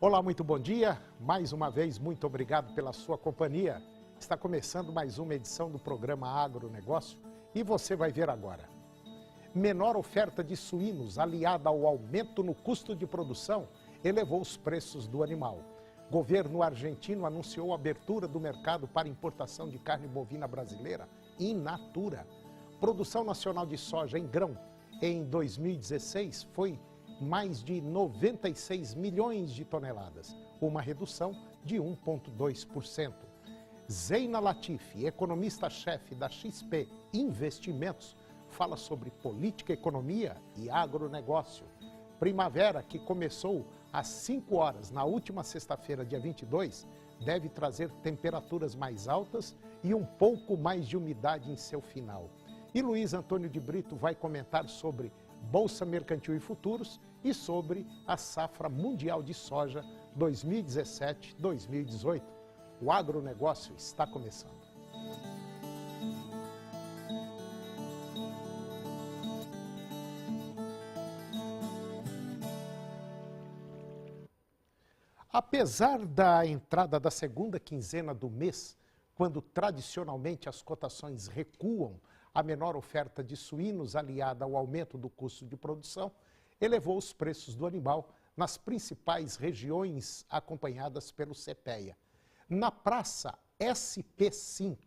Olá, muito bom dia. Mais uma vez, muito obrigado pela sua companhia. Está começando mais uma edição do programa Agronegócio e você vai ver agora. Menor oferta de suínos aliada ao aumento no custo de produção elevou os preços do animal. Governo argentino anunciou a abertura do mercado para importação de carne bovina brasileira in natura. Produção nacional de soja em grão em 2016 foi mais de 96 milhões de toneladas, uma redução de 1,2%. Zeina Latifi, economista-chefe da XP Investimentos, fala sobre política, economia e agronegócio. Primavera, que começou às 5 horas na última sexta-feira, dia 22, deve trazer temperaturas mais altas e um pouco mais de umidade em seu final. E Luiz Antônio de Brito vai comentar sobre Bolsa Mercantil e Futuros e sobre a safra mundial de soja 2017-2018. O agronegócio está começando. Apesar da entrada da segunda quinzena do mês, quando tradicionalmente as cotações recuam, a menor oferta de suínos aliada ao aumento do custo de produção elevou os preços do animal nas principais regiões acompanhadas pelo CPEA. Na praça SP5,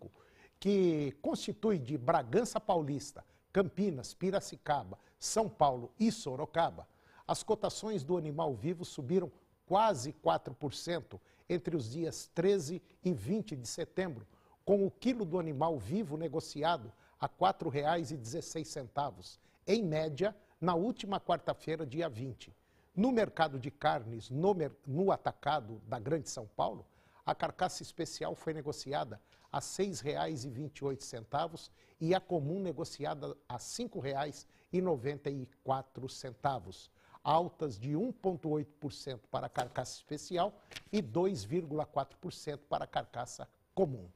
que constitui de Bragança Paulista, Campinas, Piracicaba, São Paulo e Sorocaba, as cotações do animal vivo subiram quase 4% entre os dias 13 e 20 de setembro, com o quilo do animal vivo negociado a R$ 4,16, em média, na última quarta-feira, dia 20. No mercado de carnes, no atacado da Grande São Paulo, a carcaça especial foi negociada a R$ 6,28 e a comum negociada a R$ 5,94, altas de 1,8% para a carcaça especial e 2,4% para a carcaça comum.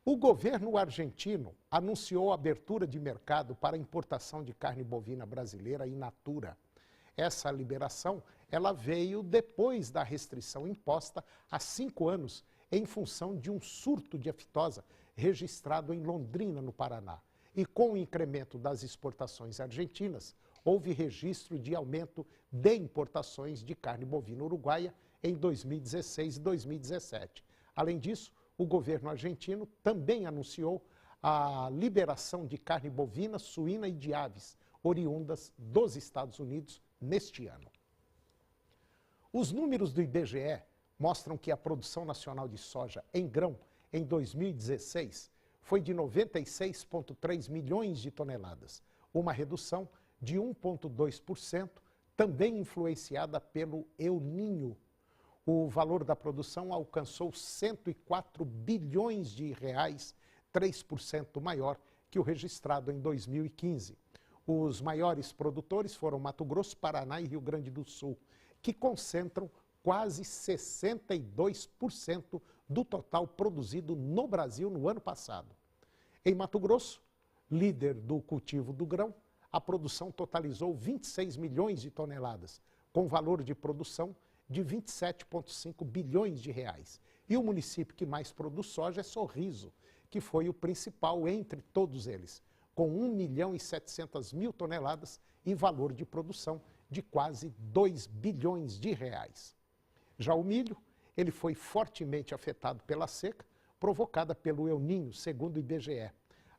O governo argentino anunciou a abertura de mercado para a importação de carne bovina brasileira in natura. Essa liberação ela veio depois da restrição imposta há 5 anos em função de um surto de aftosa registrado em Londrina, no Paraná. E com o incremento das exportações argentinas, houve registro de aumento de importações de carne bovina uruguaia em 2016 e 2017. Além disso, o governo argentino também anunciou a liberação de carne bovina, suína e de aves, oriundas dos Estados Unidos, neste ano. Os números do IBGE mostram que a produção nacional de soja em grão em 2016 foi de 96,3 milhões de toneladas, uma redução de 1,2%, também influenciada pelo El Niño. O valor da produção alcançou 104 bilhões de reais, 3% maior que o registrado em 2015. Os maiores produtores foram Mato Grosso, Paraná e Rio Grande do Sul, que concentram quase 62% do total produzido no Brasil no ano passado. Em Mato Grosso, líder do cultivo do grão, a produção totalizou 26 milhões de toneladas, com valor de produção de 27,5 bilhões de reais. E o município que mais produz soja é Sorriso, que foi o principal entre todos eles, com 1.700.000 toneladas e valor de produção de quase 2 bilhões de reais. Já o milho, ele foi fortemente afetado pela seca, provocada pelo El Niño, segundo o IBGE.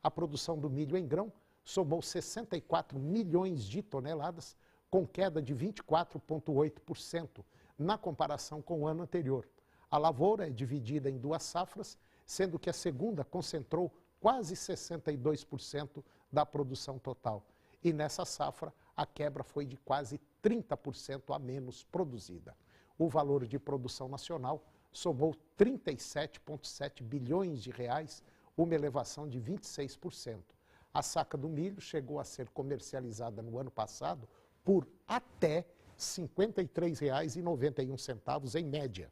A produção do milho em grão somou 64 milhões de toneladas, com queda de 24,8%, na comparação com o ano anterior. A lavoura é dividida em 2 safras, sendo que a segunda concentrou quase 62% da produção total. E nessa safra, a quebra foi de quase 30% a menos produzida. O valor de produção nacional somou 37,7 bilhões de reais, uma elevação de 26%. A saca do milho chegou a ser comercializada no ano passado por até R$ 53,91 em média.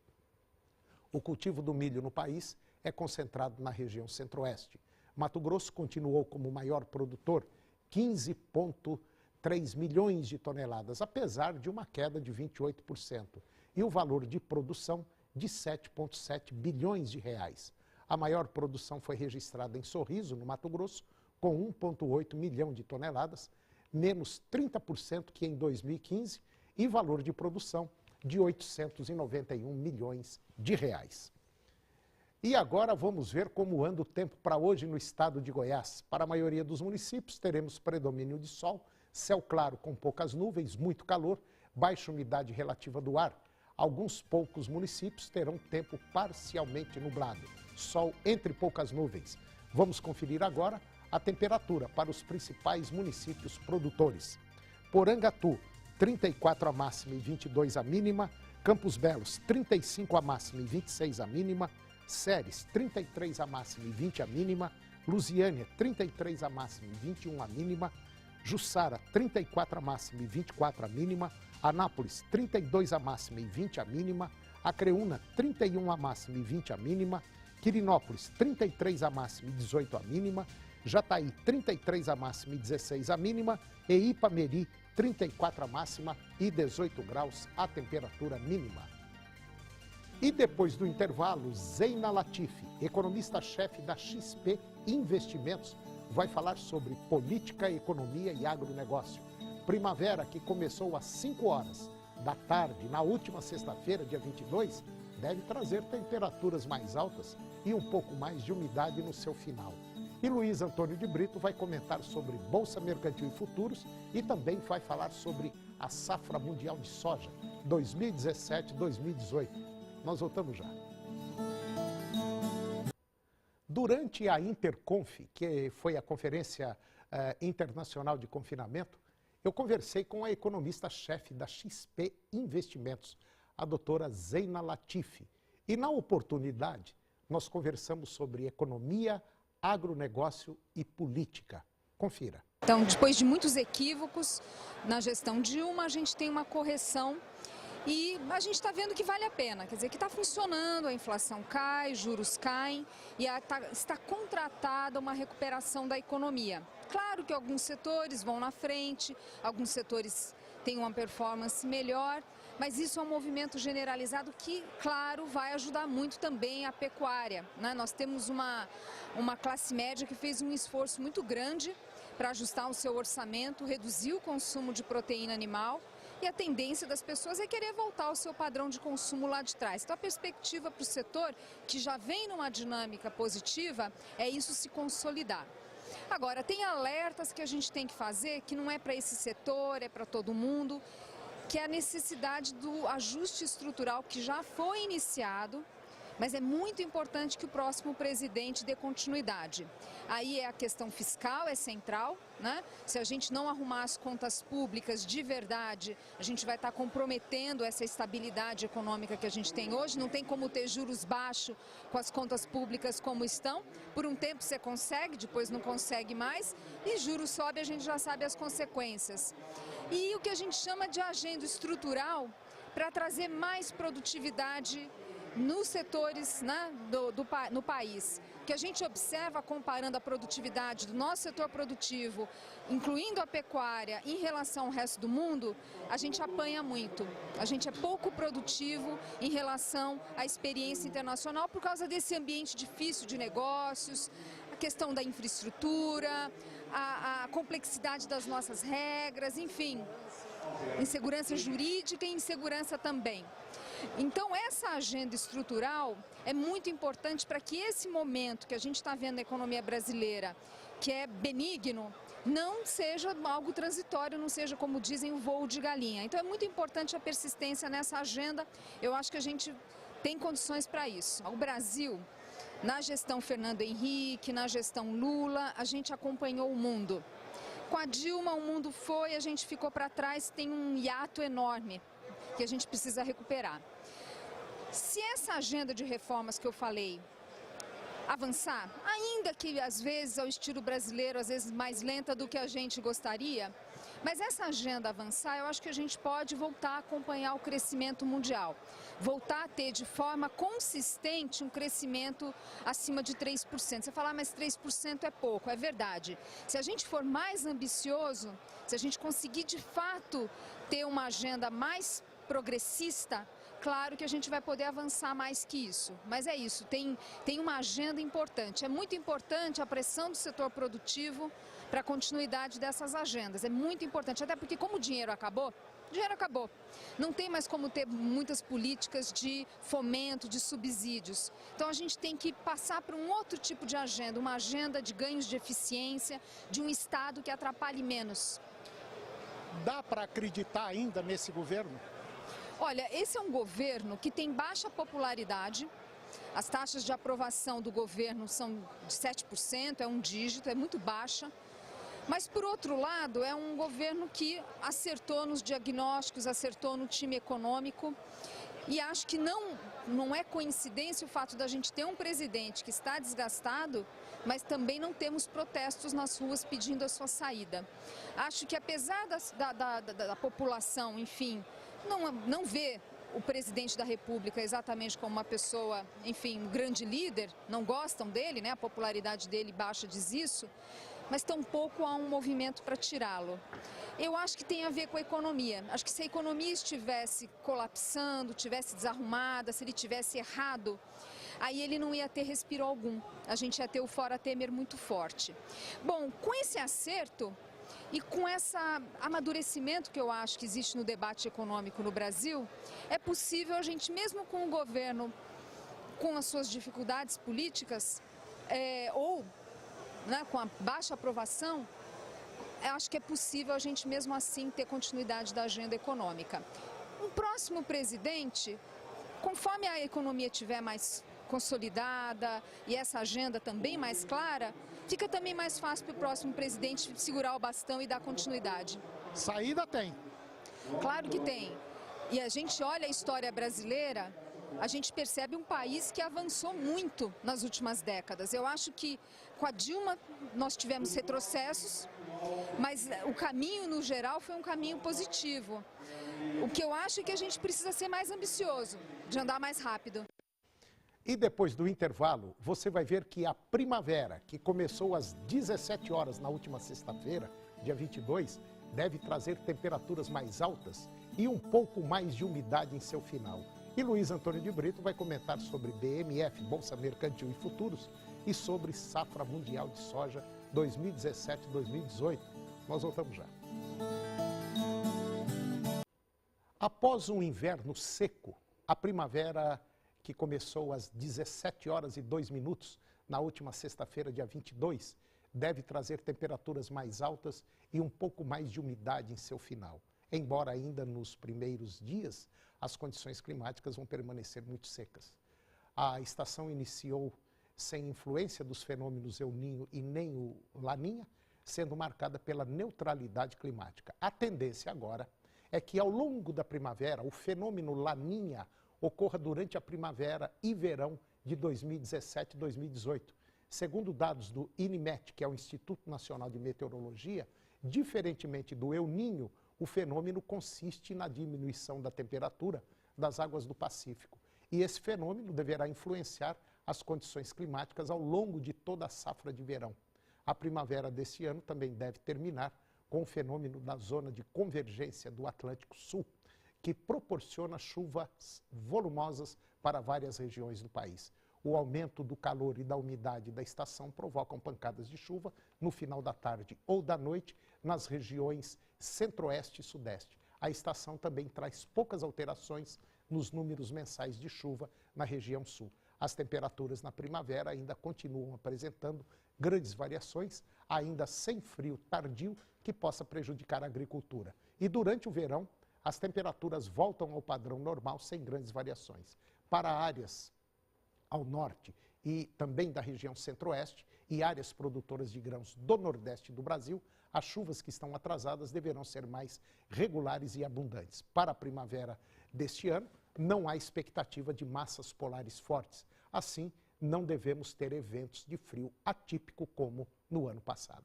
O cultivo do milho no país é concentrado na região centro-oeste. Mato Grosso continuou como maior produtor, 15,3 milhões de toneladas, apesar de uma queda de 28%. e o valor de produção de 7,7 bilhões de reais. A maior produção foi registrada em Sorriso, no Mato Grosso, com 1,8 milhão de toneladas, menos 30% que em 2015, e valor de produção de 891 milhões de reais. E agora vamos ver como anda o tempo para hoje no estado de Goiás. Para a maioria dos municípios, teremos predomínio de sol, céu claro com poucas nuvens, muito calor, baixa umidade relativa do ar. Alguns poucos municípios terão tempo parcialmente nublado, sol entre poucas nuvens. Vamos conferir agora a temperatura para os principais municípios produtores. Porangatu, 34 a máxima e 22 a mínima. Campos Belos, 35 a máxima e 26 a mínima. Ceres, 33 a máxima e 20 a mínima. Lusiânia, 33 a máxima e 21 a mínima. Jussara, 34 a máxima e 24 a mínima. Anápolis, 32 a máxima e 20 a mínima. Acreúna, 31 a máxima e 20 a mínima. Quirinópolis, 33 a máxima e 18 a mínima. Jataí, 33 a máxima e 16 a mínima. E Ipameri, 34 a máxima e 18 graus a temperatura mínima. E depois do intervalo, Zeina Latifi, economista-chefe da XP Investimentos, vai falar sobre política, economia e agronegócio. Primavera, que começou às 5 horas da tarde, na última sexta-feira, dia 22, deve trazer temperaturas mais altas e um pouco mais de umidade no seu final. E Luiz Antônio de Brito vai comentar sobre Bolsa Mercantil e Futuros e também vai falar sobre a safra mundial de soja 2017-2018. Nós voltamos já. Durante a Interconf, que foi a Conferência Internacional de Confinamento, eu conversei com a economista-chefe da XP Investimentos, a doutora Zeina Latifi. E na oportunidade, nós conversamos sobre economia, agronegócio e política. Confira. Então, depois de muitos equívocos na gestão Dilma, a gente tem uma correção e a gente está vendo que vale a pena, quer dizer, que está funcionando, a inflação cai, juros caem e está contratada uma recuperação da economia. Claro que alguns setores vão na frente, alguns setores têm uma performance melhor, mas isso é um movimento generalizado que, claro, vai ajudar muito também a pecuária, né? Nós temos uma classe média que fez um esforço muito grande para ajustar o seu orçamento, reduzir o consumo de proteína animal. E a tendência das pessoas é querer voltar ao seu padrão de consumo lá de trás. Então a perspectiva para o setor, que já vem numa dinâmica positiva, é isso se consolidar. Agora, tem alertas que a gente tem que fazer, que não é para esse setor, é para todo mundo, que é a necessidade do ajuste estrutural que já foi iniciado, mas é muito importante que o próximo presidente dê continuidade. Aí é a questão fiscal, é central, né? Se a gente não arrumar as contas públicas de verdade, a gente vai estar comprometendo essa estabilidade econômica que a gente tem hoje. Não tem como ter juros baixos com as contas públicas como estão. Por um tempo você consegue, depois não consegue mais. E juros sobe, a gente já sabe as consequências. E o que a gente chama de agenda estrutural para trazer mais produtividade nos setores, né, no país. O que a gente observa comparando a produtividade do nosso setor produtivo, incluindo a pecuária, em relação ao resto do mundo, a gente apanha muito. A gente é pouco produtivo em relação à experiência internacional por causa desse ambiente difícil de negócios, a questão da infraestrutura, a complexidade das nossas regras, enfim, insegurança jurídica e insegurança também. Então, essa agenda estrutural é muito importante para que esse momento que a gente está vendo na economia brasileira, que é benigno, não seja algo transitório, não seja, como dizem, um voo de galinha. Então, é muito importante a persistência nessa agenda. Eu acho que a gente tem condições para isso. O Brasil, na gestão Fernando Henrique, na gestão Lula, a gente acompanhou o mundo. Com a Dilma, o mundo foi, a gente ficou para trás, tem um hiato enorme que a gente precisa recuperar. Se essa agenda de reformas que eu falei avançar, ainda que às vezes ao estilo brasileiro, às vezes mais lenta do que a gente gostaria, mas essa agenda avançar, eu acho que a gente pode voltar a acompanhar o crescimento mundial, voltar a ter de forma consistente um crescimento acima de 3%. Você fala, mas 3% é pouco, é verdade. Se a gente for mais ambicioso, se a gente conseguir de fato ter uma agenda mais progressista, claro que a gente vai poder avançar mais que isso. Mas é isso, tem uma agenda importante. É muito importante a pressão do setor produtivo para a continuidade dessas agendas. É muito importante, até porque como o dinheiro acabou, não tem mais como ter muitas políticas de fomento, de subsídios. Então a gente tem que passar para um outro tipo de agenda, uma agenda de ganhos de eficiência, de um Estado que atrapalhe menos. Dá para acreditar ainda nesse governo? Olha, esse é um governo que tem baixa popularidade. As taxas de aprovação do governo são de 7%, é um dígito, é muito baixa. Mas, por outro lado, é um governo que acertou nos diagnósticos, acertou no time econômico. E acho que não é coincidência o fato da gente ter um presidente que está desgastado, mas também não temos protestos nas ruas pedindo a sua saída. Acho que apesar da população, enfim, não ver o presidente da República exatamente como uma pessoa, enfim, um grande líder, não gostam dele, né? A popularidade dele baixa diz isso, mas tampouco há um movimento para tirá-lo. Eu acho que tem a ver com a economia. Acho que se a economia estivesse colapsando, estivesse desarrumada, se ele tivesse errado, aí ele não ia ter respiro algum. A gente ia ter o fora Temer muito forte. Bom, com esse acerto e com esse amadurecimento que eu acho que existe no debate econômico no Brasil, é possível a gente, mesmo com o governo, com as suas dificuldades políticas, com a baixa aprovação, acho que é possível a gente mesmo assim ter continuidade da agenda econômica. Um próximo presidente, conforme a economia estiver mais consolidada e essa agenda também mais clara, fica também mais fácil para o próximo presidente segurar o bastão e dar continuidade. Saída tem. Claro que tem. E a gente olha a história brasileira, a gente percebe um país que avançou muito nas últimas décadas. Eu acho que com a Dilma nós tivemos retrocessos, mas o caminho no geral foi um caminho positivo. O que eu acho é que a gente precisa ser mais ambicioso, de andar mais rápido. E depois do intervalo, você vai ver que a primavera, que começou às 17 horas na última sexta-feira, dia 22, deve trazer temperaturas mais altas e um pouco mais de umidade em seu final. E Luiz Antônio de Brito vai comentar sobre BMF, Bolsa Mercantil e Futuros, e sobre safra mundial de soja 2017-2018. Nós voltamos já. Após um inverno seco, a primavera que começou às 17 horas e 2 minutos na última sexta-feira, dia 22, deve trazer temperaturas mais altas e um pouco mais de umidade em seu final. Embora ainda nos primeiros dias, as condições climáticas vão permanecer muito secas. A estação iniciou sem influência dos fenômenos El Niño e nem o Laninha, sendo marcada pela neutralidade climática. A tendência agora é que ao longo da primavera, o fenômeno Laninha ocorra durante a primavera e verão de 2017 e 2018. Segundo dados do INMET, que é o Instituto Nacional de Meteorologia, diferentemente do El Niño, o fenômeno consiste na diminuição da temperatura das águas do Pacífico. E esse fenômeno deverá influenciar as condições climáticas ao longo de toda a safra de verão. A primavera desse ano também deve terminar com o fenômeno da zona de convergência do Atlântico Sul, que proporciona chuvas volumosas para várias regiões do país. O aumento do calor e da umidade da estação provocam pancadas de chuva no final da tarde ou da noite nas regiões centro-oeste e sudeste. A estação também traz poucas alterações nos números mensais de chuva na região sul. As temperaturas na primavera ainda continuam apresentando grandes variações, ainda sem frio tardio que possa prejudicar a agricultura. E durante o verão, as temperaturas voltam ao padrão normal sem grandes variações. Para áreas ao norte e também da região centro-oeste e áreas produtoras de grãos do nordeste do Brasil, as chuvas que estão atrasadas deverão ser mais regulares e abundantes. Para a primavera deste ano, não há expectativa de massas polares fortes. Assim, não devemos ter eventos de frio atípico como no ano passado.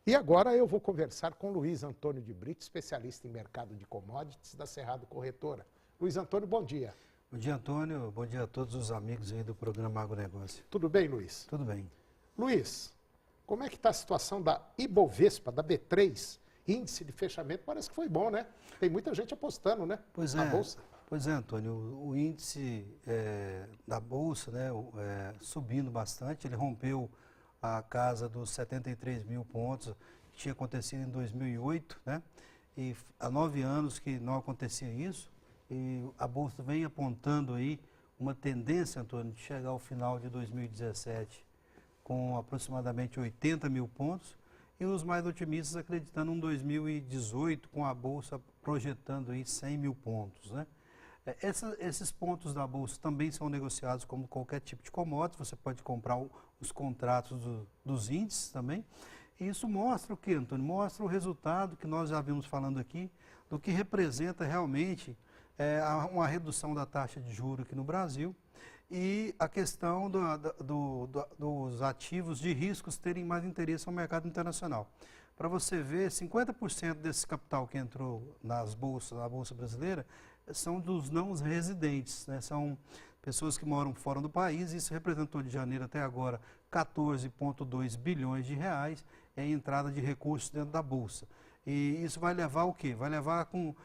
E agora eu vou conversar com Luiz Antônio de Brito, especialista em mercado de commodities da Cerrado Corretora. Luiz Antônio, bom dia. Bom dia, Antônio. Bom dia a todos os amigos aí do programa Agronegócio. Tudo bem, Luiz? Tudo bem. Luiz, como é que está a situação da Ibovespa, da B3? Índice de fechamento parece que foi bom, né? Tem muita gente apostando, né? Pois na é. Bolsa. Pois é, Antônio, o índice da Bolsa, né, subindo bastante, ele rompeu a casa dos 73 mil pontos, que tinha acontecido em 2008, né, e há 9 anos que não acontecia isso, e a Bolsa vem apontando aí uma tendência, Antônio, de chegar ao final de 2017 com aproximadamente 80 mil pontos, e os mais otimistas acreditando em 2018 com a Bolsa projetando aí 100 mil pontos, né? Esses pontos da Bolsa também são negociados como qualquer tipo de commodity, você pode comprar os contratos dos índices também. E isso mostra o que, Antônio? Mostra o resultado que nós já vimos falando aqui, do que representa realmente uma redução da taxa de juros aqui no Brasil e a questão dos ativos de riscos terem mais interesse no mercado internacional. Para você ver, 50% desse capital que entrou na Bolsa Brasileira, são dos não residentes, né? São pessoas que moram fora do país. Isso representou de janeiro até agora 14,2 bilhões de reais em entrada de recursos dentro da Bolsa. E isso vai levar o quê? Vai levar com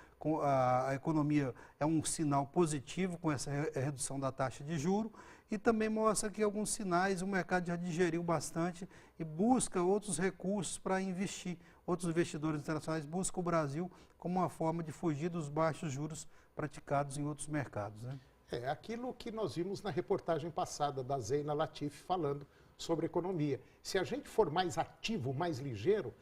a economia, é um sinal positivo com essa redução da taxa de juros, e também mostra que alguns sinais o mercado já digeriu bastante e busca outros recursos para investir. Outros investidores internacionais buscam o Brasil como uma forma de fugir dos baixos juros praticados em outros mercados, né? É aquilo que nós vimos na reportagem passada da Zeina Latif falando sobre economia. Se a gente for mais ativo, mais ligeiro,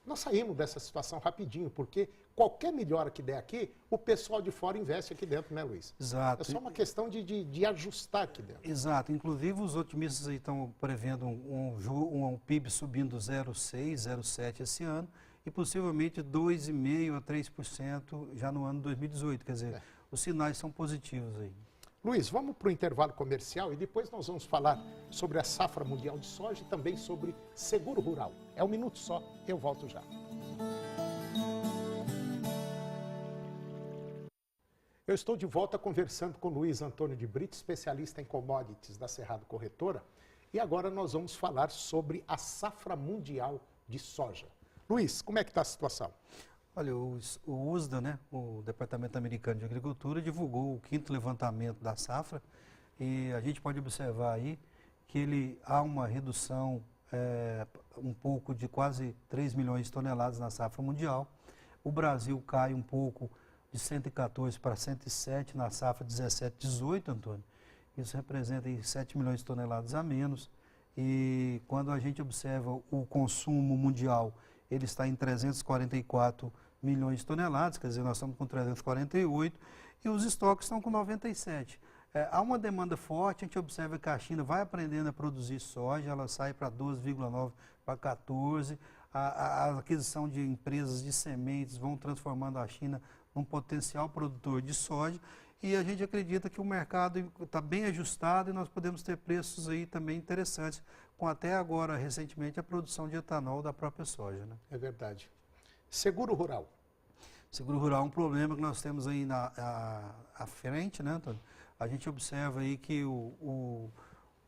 nós saímos dessa situação rapidinho, porque qualquer melhora que der aqui, o pessoal de fora investe aqui dentro, né, Luiz? Exato. É só uma questão de ajustar aqui dentro. Exato. Inclusive, os otimistas aí estão prevendo um PIB subindo 0,6%, 0,7% esse ano, e possivelmente 2,5% a 3% já no ano 2018. Quer dizer, os sinais são positivos aí. Luiz, vamos para o intervalo comercial e depois nós vamos falar sobre a safra mundial de soja e também sobre seguro rural. É um minuto só, eu volto já. Eu estou de volta conversando com Luiz Antônio de Brito, especialista em commodities da Cerrado Corretora, e agora nós vamos falar sobre a safra mundial de soja. Luiz, como é que está a situação? Olha, o USDA, né, o Departamento Americano de Agricultura, divulgou o 5º levantamento da safra, e a gente pode observar aí que há uma redução um pouco de quase 3 milhões de toneladas na safra mundial. O Brasil cai um pouco de 114 para 107 na safra 17-18, Antônio. Isso representa aí 7 milhões de toneladas a menos. E quando a gente observa o consumo mundial, ele está em 344 milhões de toneladas, quer dizer, nós estamos com 348, e os estoques estão com 97. Há uma demanda forte, a gente observa que a China vai aprendendo a produzir soja, ela sai para 12,9 para 14, a aquisição de empresas de sementes vão transformando a China num potencial produtor de soja, e a gente acredita que o mercado está bem ajustado e nós podemos ter preços aí também interessantes, com até agora, recentemente, a produção de etanol da própria soja, né? É verdade. Seguro rural. Seguro rural é um problema que nós temos aí à frente, né, Antônio? A gente observa aí que o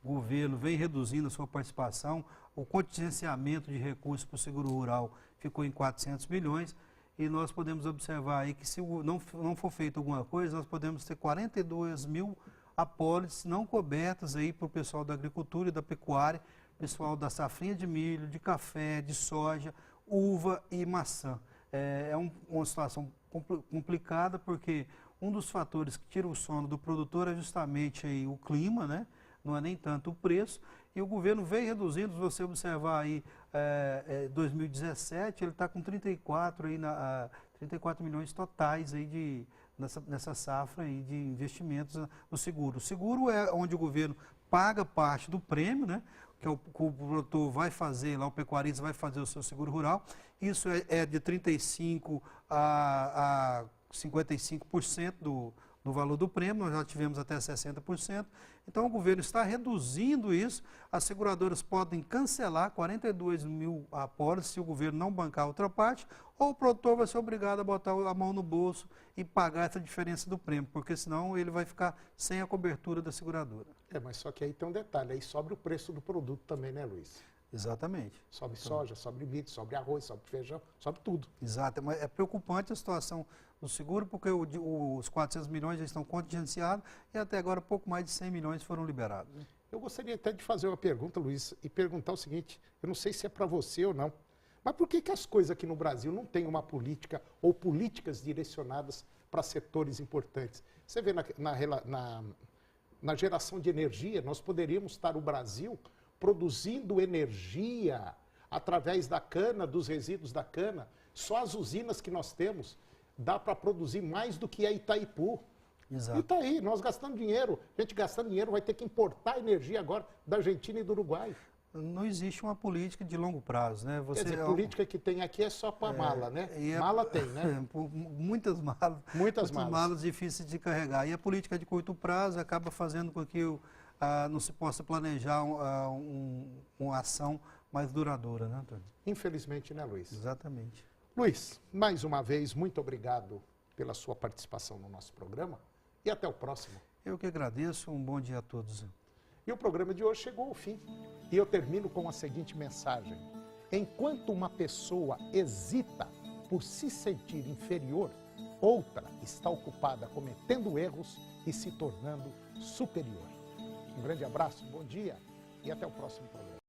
governo vem reduzindo a sua participação, o contingenciamento de recursos para o seguro rural ficou em 400 milhões, e nós podemos observar aí que se não for feito alguma coisa, nós podemos ter 42 mil apólices não cobertas aí para o pessoal da agricultura e da pecuária, pessoal da safrinha de milho, de café, de soja, uva e maçã. É uma situação complicada, porque um dos fatores que tira o sono do produtor é justamente aí o clima, né? Não é nem tanto o preço, e o governo vem reduzindo. Se você observar aí, 2017, ele está com 34 milhões totais aí nessa safra aí de investimentos no seguro. O seguro é onde o governo paga parte do prêmio, né? Que o produtor vai fazer, lá o pecuarista vai fazer o seu seguro rural. Isso é de 35% a 55% do valor do prêmio, nós já tivemos até 60%. Então o governo está reduzindo isso, as seguradoras podem cancelar 42 mil apólices se o governo não bancar a outra parte, ou o produtor vai ser obrigado a botar a mão no bolso e pagar essa diferença do prêmio, porque senão ele vai ficar sem a cobertura da seguradora. Mas só que aí tem um detalhe, aí sobe o preço do produto também, né, Luiz? Exatamente. Sobe soja, sobe milho, sobe arroz, sobe feijão, sobe tudo. Exato, mas é preocupante a situação do seguro, porque os 400 milhões já estão contingenciados e até agora pouco mais de 100 milhões foram liberados. Eu gostaria até de fazer uma pergunta, Luiz, e perguntar o seguinte, eu não sei se é para você ou não, mas por que as coisas aqui no Brasil não têm uma política ou políticas direcionadas para setores importantes? Você vê na geração de energia, nós poderíamos estar o Brasil produzindo energia através da cana, dos resíduos da cana. Só as usinas que nós temos dá para produzir mais do que a Itaipu. Exato. E está aí, nós gastando dinheiro, gente gastando dinheiro, vai ter que importar energia agora da Argentina e do Uruguai. Não existe uma política de longo prazo, né? Quer dizer, a política que tem aqui é só para mala, né? Mala tem, né? Muitas malas. Muitas malas difíceis de carregar. E a política de curto prazo acaba fazendo com que não se possa planejar uma ação mais duradoura, né, Antônio? Infelizmente, né, Luiz? Exatamente. Luiz, mais uma vez, muito obrigado pela sua participação no nosso programa e até o próximo. Eu que agradeço, um bom dia a todos. E o programa de hoje chegou ao fim. E eu termino com a seguinte mensagem. Enquanto uma pessoa hesita por se sentir inferior, outra está ocupada cometendo erros e se tornando superior. Um grande abraço, bom dia e até o próximo programa.